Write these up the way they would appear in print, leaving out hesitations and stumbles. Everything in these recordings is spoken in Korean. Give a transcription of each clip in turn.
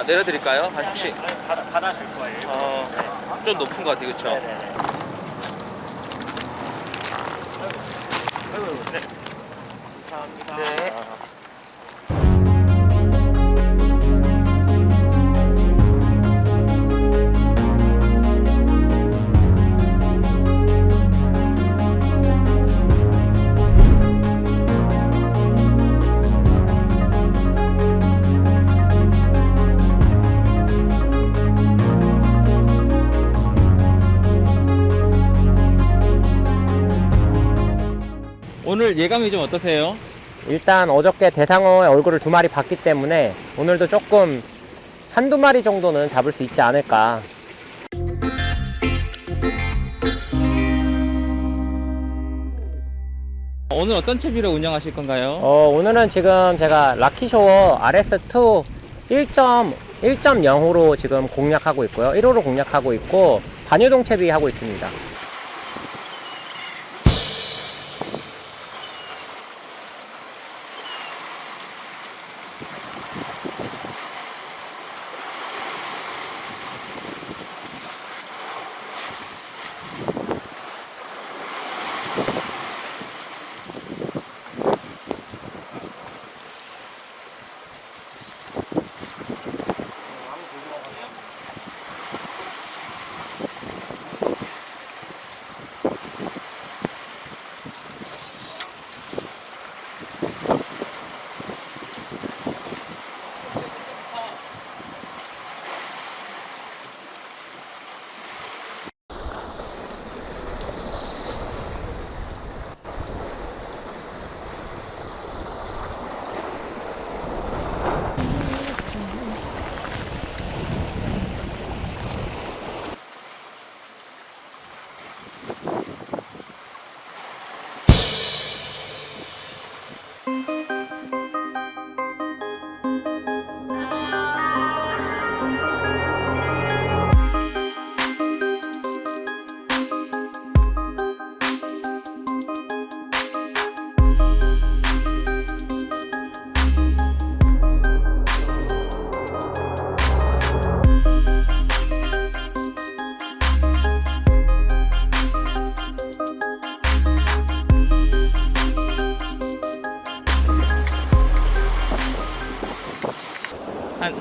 아, 내려드릴까요? 한 혹시 받아줄 거예요. 좀 높은 것 같아요, 그렇죠? 네네네. 네. 감사합니다. 네. 오늘 예감이 좀 어떠세요? 일단 어저께 대상어의 얼굴을 2마리 봤기 때문에 오늘도 조금 한두 마리 정도는 잡을 수 있지 않을까. 오늘 어떤 채비로 운영하실 건가요? 오늘은 지금 제가 락키쇼어 RS2 1.0호로 지금 공략하고 있고요. 1호로 공략하고 있고 반유동 채비 하고 있습니다.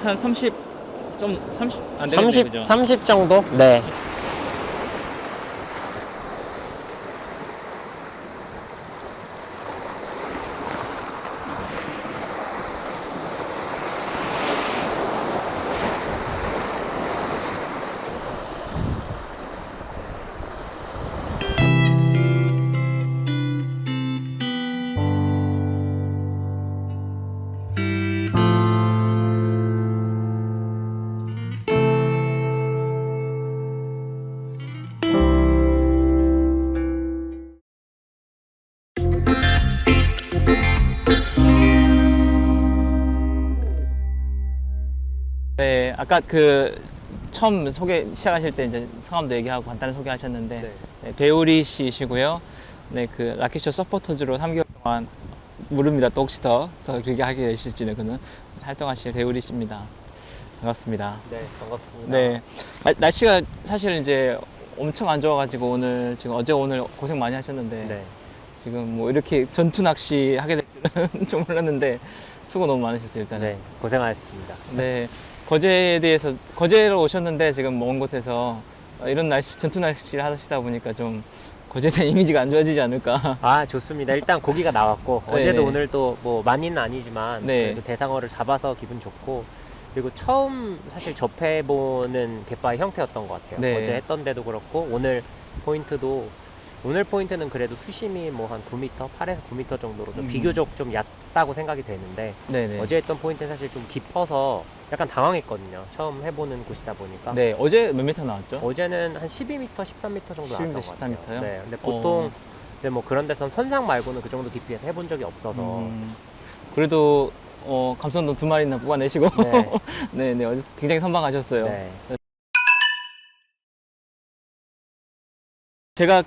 한 30, 좀 30 안 되겠네, 30, 그죠? 30 정도? 네. 네, 아까 그 처음 시작하실 때 이제 성함도 얘기하고 간단히 소개하셨는데 네. 네, 배우리 씨시고요. 네, 그 락키쇼 서포터즈로 3개월 동안 모릅니다. 또 혹시 더 길게 하게 되실지는 그는 활동하실 배우리 씨입니다. 반갑습니다. 네, 반갑습니다. 네, 날씨가 사실 이제 엄청 안 좋아가지고 오늘 지금 어제 오늘 고생 많이 하셨는데 네. 지금 뭐 이렇게 전투 낚시 하게 될 줄은 좀 몰랐는데 수고 너무 많으셨어요 일단은. 네, 고생하셨습니다. 네, 거제로 오셨는데 지금 먼 곳에서 이런 날씨, 전투 낚시를 하시다 보니까 좀 거제에 대한 이미지가 안 좋아지지 않을까. 아, 좋습니다. 일단 고기가 나왔고 네. 어제도 오늘도 뭐 많이는 아니지만 네. 그래도 대상어를 잡아서 기분 좋고, 그리고 처음 사실 접해보는 갯바의 형태였던 것 같아요. 네. 어제 했던 데도 그렇고 오늘 포인트는 그래도 수심이 뭐 한 9m, 8에서 9m 정도로 좀 비교적 좀 얕다고 생각이 되는데 네네. 어제 했던 포인트는 사실 좀 깊어서 약간 당황했거든요. 처음 해보는 곳이다 보니까. 네, 어제 몇 미터 나왔죠? 어제는 한 12m, 13m 정도 12m, 나왔던 것 같아요. 13m 요? 네, 근데 보통 이제 뭐 그런 데선 선상 말고는 그 정도 깊이에서 해본 적이 없어서. 그래도 감성돔 2마리나 뽑아내시고 네. 네네, 어제 굉장히 선방하셨어요. 네. 제가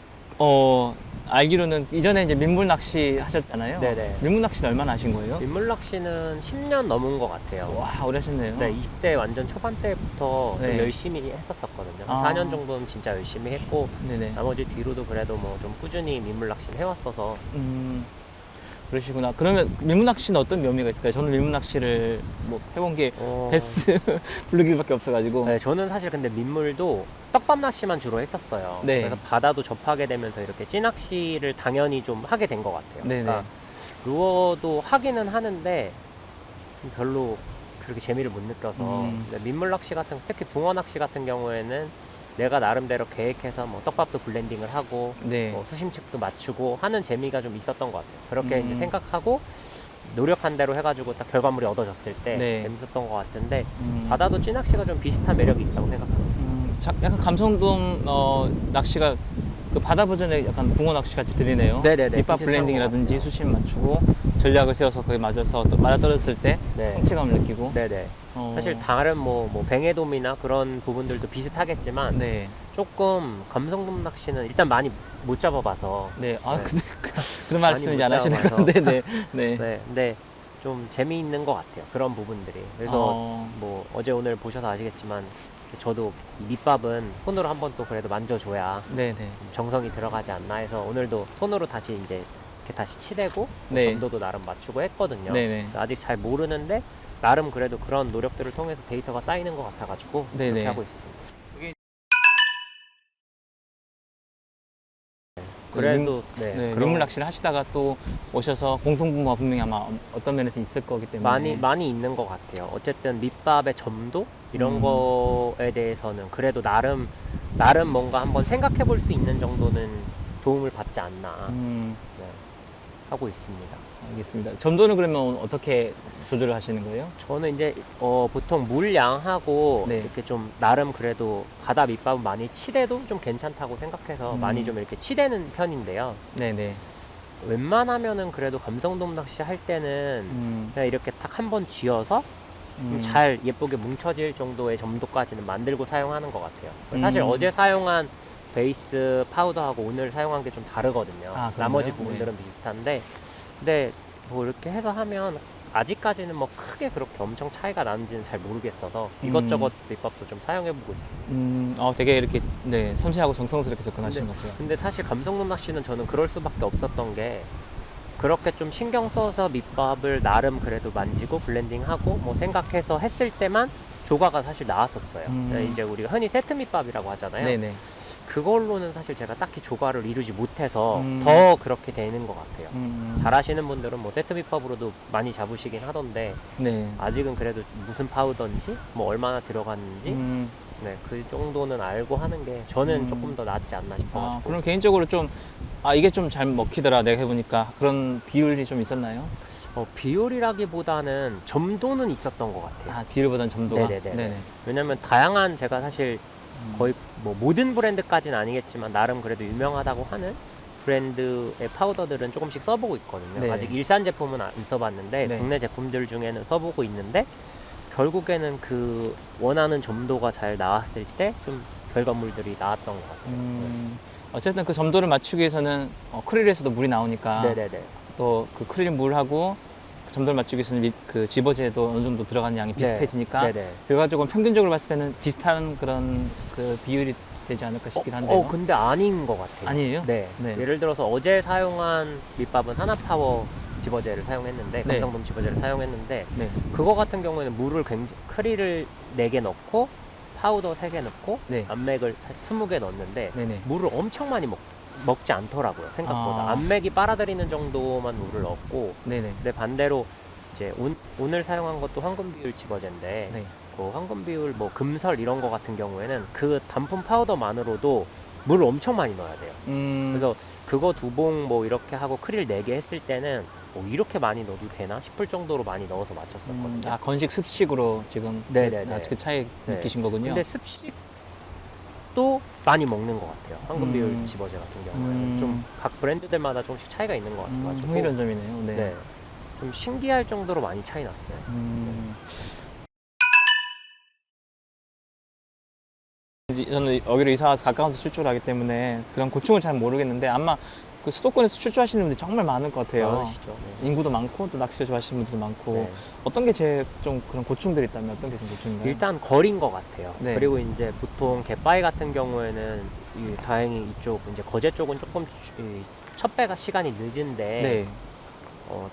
알기로는 이전에 이제 민물 낚시 하셨잖아요. 네네. 민물 낚시는 얼마나 하신 거예요? 민물 낚시는 10년 넘은 것 같아요. 와, 오래 하셨네요. 네, 20대 완전 초반 때부터 좀 네. 열심히 했었거든요. 아. 4년 정도는 진짜 열심히 했고, 네네. 나머지 뒤로도 그래도 뭐 좀 꾸준히 민물 낚시를 해왔어서. 그러시구나. 그러면 민물 낚시는 어떤 묘미가 있을까요? 저는 민물 낚시를 뭐 해본 게 베스 블루길밖에 없어가지고. 네, 저는 사실 근데 민물도 떡밥 낚시만 주로 했었어요. 네. 그래서 바다도 접하게 되면서 이렇게 찌낚시를 당연히 좀 하게 된 것 같아요. 네네. 그러니까 루어도 하기는 하는데 좀 별로 그렇게 재미를 못 느껴서 근데 민물 낚시 같은, 특히 붕어 낚시 같은 경우에는 내가 나름대로 계획해서 뭐 떡밥도 블렌딩을 하고 네. 뭐 수심측도 맞추고 하는 재미가 좀 있었던 것 같아요. 그렇게 이제 음. 생각하고 노력한 대로 해가지고 딱 결과물이 얻어졌을 때 네. 재밌었던 것 같은데 음. 바다도 찌낚시가 좀 비슷한 매력이 있다고 생각합니다. 약간 감성돔 낚시가 그 바다 버전의 약간 붕어 낚시 같이 들리네요. 네네네, 밑밥 비슷한 블렌딩이라든지 것 같아요. 수심 맞추고 전략을 세워서 거기에 맞아서 또 맞아 떨어졌을 때 네. 성취감을 느끼고. 네네. 어. 사실 다른 뭐 뱅에돔이나 그런 부분들도 비슷하겠지만 네. 조금 감성돔 낚시는 일단 많이 못 잡아봐서 네. 아, 네. 근데 그런 말씀 많이 이제 안 못 하시네요. 잡아봐서. 네네. 네. 네, 근데 좀 재미있는 것 같아요. 그런 부분들이. 그래서 뭐 어제 오늘 보셔서 아시겠지만 저도 이 밑밥은 손으로 한번 또 그래도 만져줘야 네네. 정성이 들어가지 않나 해서 오늘도 손으로 다시 이제 이렇게 다시 치대고 뭐 네. 점도도 나름 맞추고 했거든요. 네네. 아직 잘 모르는데 나름 그래도 그런 노력들을 통해서 데이터가 쌓이는 것 같아가지고 네네. 그렇게 하고 있습니다. 그래도 네, 그런 민물 낚시를 하시다가 또 오셔서 공통분모가 분명히 아마 어떤 면에서 있을 거기 때문에 많이 있는 것 같아요. 어쨌든 밑밥의 점도 이런 음. 거에 대해서는 그래도 나름 뭔가 한번 생각해 볼 수 있는 정도는 도움을 받지 않나 네, 하고 있습니다. 알겠습니다. 점도는 그러면 어떻게 조절을 하시는 거예요? 저는 이제 보통 물량하고 네. 이렇게 좀 나름 그래도 바다 밑밥은 많이 치대도 좀 괜찮다고 생각해서 많이 좀 이렇게 치대는 편인데요. 네네. 웬만하면은 그래도 감성돔 낚시 할 때는 그냥 이렇게 딱 한 번 쥐어서 좀 잘 예쁘게 뭉쳐질 정도의 점도까지는 만들고 사용하는 것 같아요. 사실 어제 사용한 베이스 파우더하고 오늘 사용한 게 좀 다르거든요. 아, 나머지 그런가요? 부분들은 비슷한데 근데 뭐 이렇게 해서 하면 아직까지는 뭐 크게 그렇게 엄청 차이가 나는지는 잘 모르겠어서 이것저것 밑밥도 좀 사용해보고 있습니다. 되게 이렇게 네, 섬세하고 정성스럽게 접근하시는 것 같아요. 근데 사실 감성돔 낚시는 저는 그럴 수밖에 없었던 게 그렇게 좀 신경 써서 밑밥을 나름 그래도 만지고 블렌딩하고 뭐 생각해서 했을 때만 조과가 사실 나왔었어요. 이제 우리가 흔히 세트 밑밥이라고 하잖아요. 네네. 그걸로는 사실 제가 딱히 조과를 이루지 못해서 음. 더 그렇게 되는 것 같아요. 음. 잘하시는 분들은 뭐 세트 밑밥으로도 많이 잡으시긴 하던데 네. 아직은 그래도 무슨 파우더인지 뭐 얼마나 들어갔는지 네, 그 정도는 알고 하는 게 저는 조금 더 낫지 않나 싶어가지고. 그럼 개인적으로 좀 이게 좀 잘 먹히더라 내가 해보니까 그런 비율이 좀 있었나요? 비율이라기보다는 점도는 있었던 것 같아요. 비율보다는 점도가. 네네네. 네네. 왜냐면 다양한 제가 사실 거의 뭐 모든 브랜드까지는 아니겠지만 나름 그래도 유명하다고 하는 브랜드의 파우더들은 조금씩 써보고 있거든요. 네. 아직 일산 제품은 안 써봤는데 네. 국내 제품들 중에는 써보고 있는데 결국에는 그 원하는 점도가 잘 나왔을 때 좀 결과물들이 나왔던 것 같아요. 어쨌든 그 점도를 맞추기 위해서는 크릴에서도 물이 나오니까 네네네. 또 그 크릴 물하고 그 점도를 맞추기 위해서는 그 집어제도 어느 정도 들어가는 양이 비슷해지니까 네네. 결과적으로 평균적으로 봤을 때는 비슷한 그런 그 비율이 되지 않을까 싶긴 한데요. 근데 아닌 것 같아요. 아니에요? 네. 네. 예를 들어서 어제 사용한 밑밥은 하나파워 집어제를 사용했는데 네. 감성돔 집어제를 사용했는데 네. 그거 같은 경우에는 물을 크릴을 4개 넣고 파우더 3개 넣고 네. 암맥을 20개 넣었는데 네네. 물을 엄청 많이 먹지 않더라고요. 생각보다. 안맥이 빨아들이는 정도만 물을 넣었고 네네. 근데 반대로 이제 오늘 사용한 것도 황금 비율 집어제인데 네. 그 황금 비율 뭐 금설 이런 거 같은 경우에는 그 단품 파우더만으로도 물을 엄청 많이 넣어야 돼요. 그래서 그거 2봉 뭐 이렇게 하고 크릴 4개 했을 때는 이렇게 많이 넣어도 되나 싶을 정도로 많이 넣어서 맞췄었거든요. 건식 습식으로 지금 네네네. 그 차이 네. 느끼신 거군요. 근데 습식도 많이 먹는 것 같아요. 황금 비율 집어제 같은 경우에는 좀 각 브랜드들마다 조금씩 차이가 있는 것 같아가지고 흥미로운 점이네요. 네. 네. 좀 신기할 정도로 많이 차이 났어요. 저는 여기로 이사 와서 가까운 데 출조를 하기 때문에 그런 고충을 잘 모르겠는데 아마 그 수도권에서 출조하시는 분들이 정말 많을 것 같아요. 많으시죠. 네. 인구도 많고 또 낚시를 좋아하시는 분들도 많고 네. 어떤 게 제일 좀 그런 고충들이 있다면 어떤 게 좀 고충인가요? 일단 거리인 것 같아요. 네. 그리고 이제 보통 갯바위 같은 경우에는 다행히 이쪽 이제 거제 쪽은 조금 첫 배가 시간이 늦은데 네.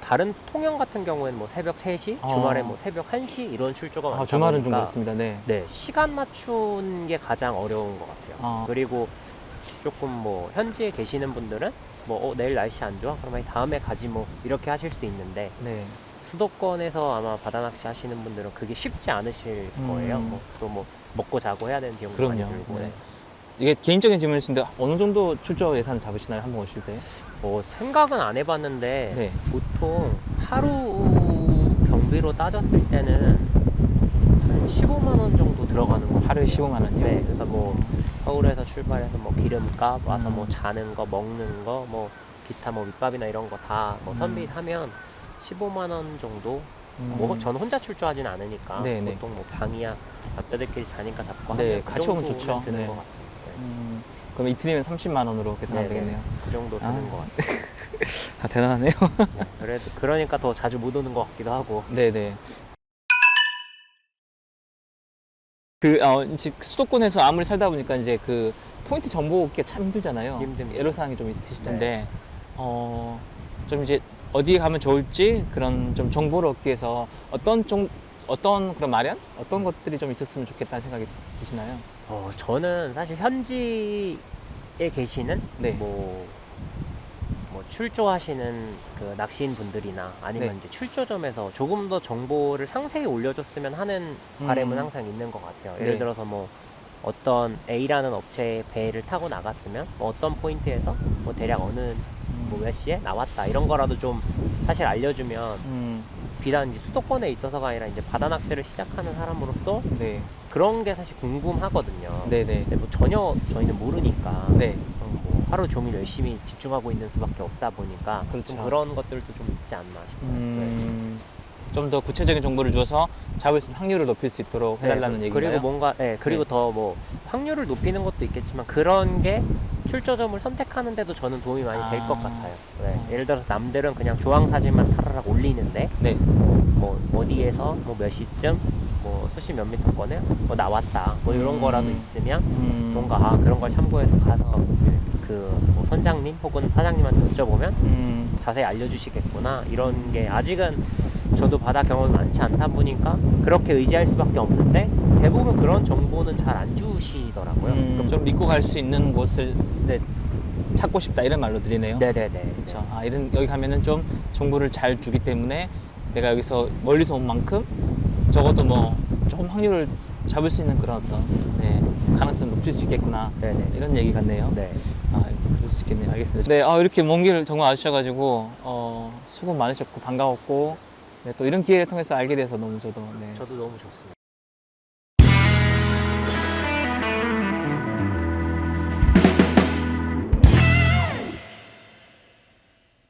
다른 통영 같은 경우에는 뭐 새벽 3시, 주말에 뭐 새벽 1시 이런 출조가 많다 주말은 좀 보니까 그렇습니다. 네. 네, 시간 맞추는 게 가장 어려운 것 같아요. 그리고 조금 뭐 현지에 계시는 분들은 뭐 내일 날씨 안 좋아? 그러면 다음에 가지 뭐 이렇게 하실 수 있는데 네. 수도권에서 아마 바다 낚시 하시는 분들은 그게 쉽지 않으실 거예요. 또 뭐 먹고 자고 해야 되는 비용도 많이 그럼요. 들고. 네. 이게 개인적인 질문일 수 있는데 어느 정도 출조 예산을 잡으시나요? 한번 오실 때? 생각은 안 해봤는데 네. 보통 하루 경비로 따졌을 때는 한 15만 원 정도 들어가는 거 하루에 15만 원이요? 네, 그래서 뭐 서울에서 출발해서 뭐 기름값 와서 뭐 자는 거 먹는 거 뭐 기타 뭐 밑밥이나 이런 거 다 뭐 선비하면 15만 원 정도. 뭐 저는 혼자 출조하진 않으니까 네네. 보통 뭐 방이야 남자들끼리 자니까 잡고 네, 하면 그 같이 오면 정도는 좋죠. 드는 네. 것 같습니다. 네. 그럼 이틀이면 30만 원으로 계산하면 네네. 되겠네요. 그 정도 드는 것 같아요. 대단하네요. 네, 그래도 그러니까 더 자주 못 오는 것 같기도 하고. 네네. 이제 수도권에서 아무리 살다 보니까 이제 그 포인트 정보 얻기가 참 힘들잖아요. 힘듭니다. 애로사항이 좀 있으실 텐데, 좀 이제 어디에 가면 좋을지 그런 좀 정보를 얻기 위해서 어떤 그런 마련? 어떤 것들이 좀 있었으면 좋겠다는 생각이 드시나요? 저는 사실 현지에 계시는 네. 뭐 출조하시는 그 낚시인 분들이나 아니면 네. 이제 출조점에서 조금 더 정보를 상세히 올려줬으면 하는 바람은 항상 있는 것 같아요. 예를 네. 들어서 뭐 어떤 A라는 업체의 배를 타고 나갔으면 뭐 어떤 포인트에서 뭐 대략 어느 뭐 몇 시에 나왔다 이런 거라도 좀 사실 알려주면 비단 이제 수도권에 있어서가 아니라 이제 바다 낚시를 시작하는 사람으로서 네. 그런 게 사실 궁금하거든요. 네네. 근데 뭐 전혀 저희는 모르니까 네. 뭐 하루 종일 열심히 집중하고 있는 수밖에 없다 보니까 그렇죠. 좀 그런 것들도 좀 있지 않나 싶어요. 좀 더 구체적인 정보를 주어서 잡을 수 있는 확률을 높일 수 있도록 해달라는 얘기인가요? 그리고 뭔가 그리고 네. 더 뭐 확률을 높이는 것도 있겠지만 그런 게 출조점을 선택하는데도 저는 도움이 많이 될 것 같아요. 네. 예를 들어서 남들은 그냥 조항 사진만 타라락 올리는데 네. 뭐 어디에서 뭐 몇 시쯤 뭐 수심 몇 미터권에 뭐 나왔다 뭐 이런 거라도 있으면 뭔가 그런 걸 참고해서 가서 뭐 선장님 혹은 사장님한테 여쭤보면 자세히 알려주시겠구나 이런 게 아직은 저도 바다 경험이 많지 않다 보니까 그렇게 의지할 수밖에 없는데 대부분 그런 정보는 잘 안 주시더라고요. 그럼 좀 믿고 갈 수 있는 곳을 찾고 싶다 이런 말로 드리네요. 네네네. 그렇죠. 여기 가면은 좀 정보를 잘 주기 때문에 내가 여기서 멀리서 온 만큼 적어도 뭐 조금 확률을 잡을 수 있는 그런 어떤 가능성을 높일 수 있겠구나. 네네. 이런 얘기 같네요. 네. 그럴 수 있겠네요. 알겠습니다. 네, 이렇게 먼 길을 정말 와주셔가지고 수고 많으셨고 반가웠고 또 이런 기회를 통해서 알게 돼서 너무 저도 저도 너무 좋습니다.